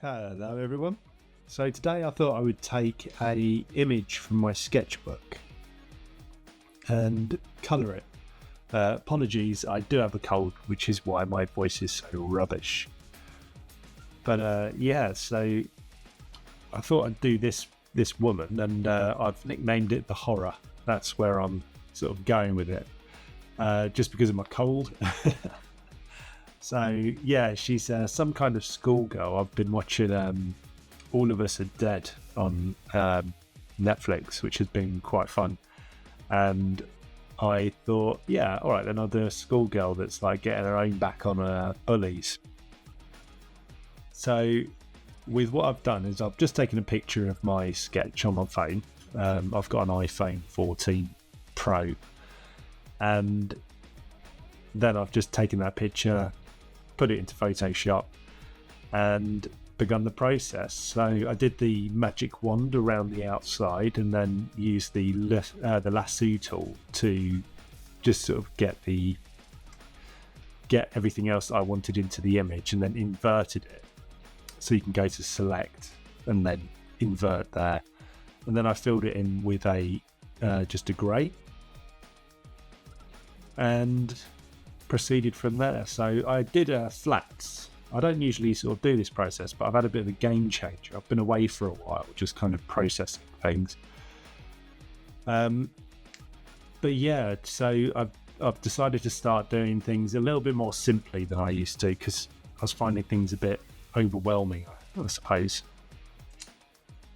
Hello everyone. So today I thought I would take a image from my sketchbook and colour it. Apologies, I do have a cold, which is why my voice is so rubbish. But yeah, so I thought I'd do this woman, and I've nicknamed it the Horror. That's where I'm sort of going with it, just because of my cold. So yeah, she's some kind of schoolgirl. I've been watching All of Us Are Dead on Netflix, which has been quite fun. And I thought, yeah, all right, then I'll do a schoolgirl that's like getting her own back on her bullies. So with what I've done is I've just taken a picture of my sketch on my phone. I've got an iPhone 14 Pro, and then I've just taken that picture, put it into Photoshop, and begun the process. So I did the magic wand around the outside, and then used the lasso tool to just sort of get everything else I wanted into the image, and then inverted it. So you can go to select and then invert there, and then I filled it in with just a grey, and proceeded from there. So I did flats. I don't usually sort of do this process, but I've had a bit of a game changer. I've been away for a while, just kind of processing things. But yeah, so I've decided to start doing things a little bit more simply than I used to, because I was finding things a bit overwhelming, I suppose.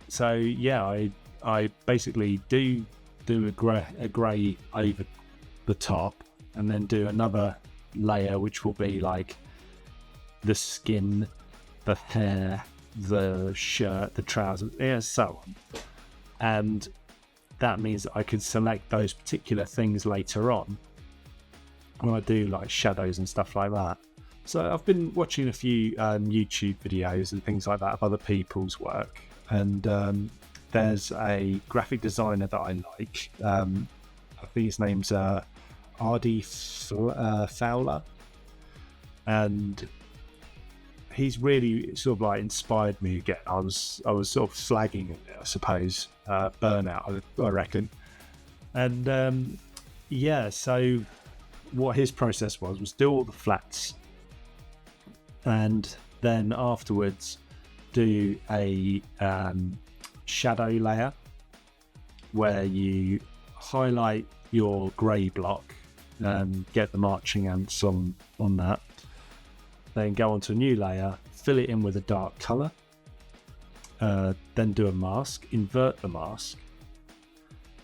So yeah, I basically do a grey over the top, and then do another layer which will be like the skin, the hair, the shirt, the trousers, yeah, so on. And that means that I can select those particular things later on when I do like shadows and stuff like that. So I've been watching a few YouTube videos and things like that of other people's work, and there's a graphic designer that I like. I think his name's Hardy Fowler, and he's really sort of like inspired me again. I was sort of flagging it, I suppose, burnout, I reckon. And yeah, so what his process was do all the flats, and then afterwards do a shadow layer where you highlight your grey block and get the marching ants on that. Then go onto a new layer, fill it in with a dark colour, then do a mask, invert the mask,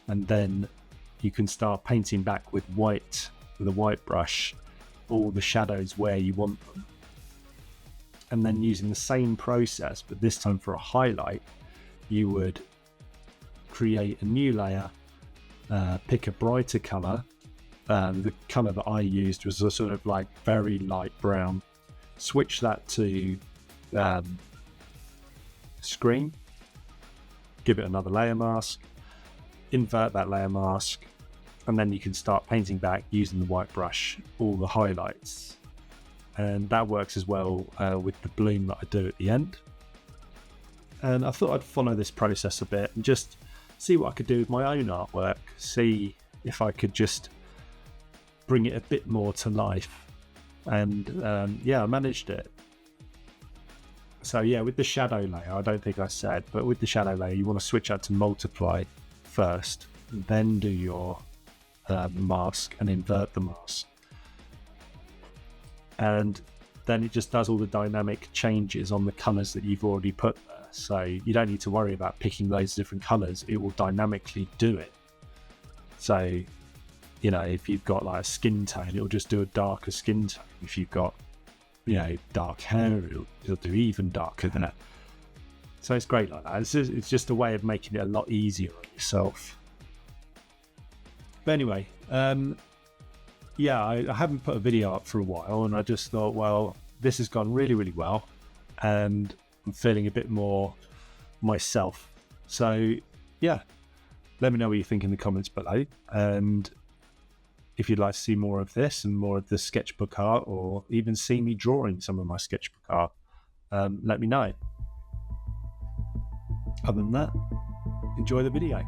and then you can start painting back with a white brush, all the shadows where you want them. And then using the same process, but this time for a highlight, you would create a new layer, pick a brighter colour. The colour that I used was a sort of like very light brown. Switch that to screen, give it another layer mask, invert that layer mask, and then you can start painting back using the white brush all the highlights. And that works as well with the bloom that I do at the end. And I thought I'd follow this process a bit and just see what I could do with my own artwork, see if I could just bring it a bit more to life. And yeah, I managed it. So yeah, with the shadow layer, I don't think I said, but with the shadow layer, you want to switch out to multiply first, then do your mask and invert the mask. And then it just does all the dynamic changes on the colours that you've already put there. So you don't need to worry about picking loads of different colours. It will dynamically do it. So, you know, if you've got like a skin tone, it'll just do a darker skin tone. If you've got, you know, dark hair, it'll do even darker than that. So it's great like that. It's just a way of making it a lot easier on yourself. But anyway, yeah, I haven't put a video up for a while, and I just thought, well, this has gone really, really well, and I'm feeling a bit more myself. So yeah, let me know what you think in the comments below, and if you'd like to see more of this and more of the sketchbook art, or even see me drawing some of my sketchbook art, let me know. Other than that, enjoy the video.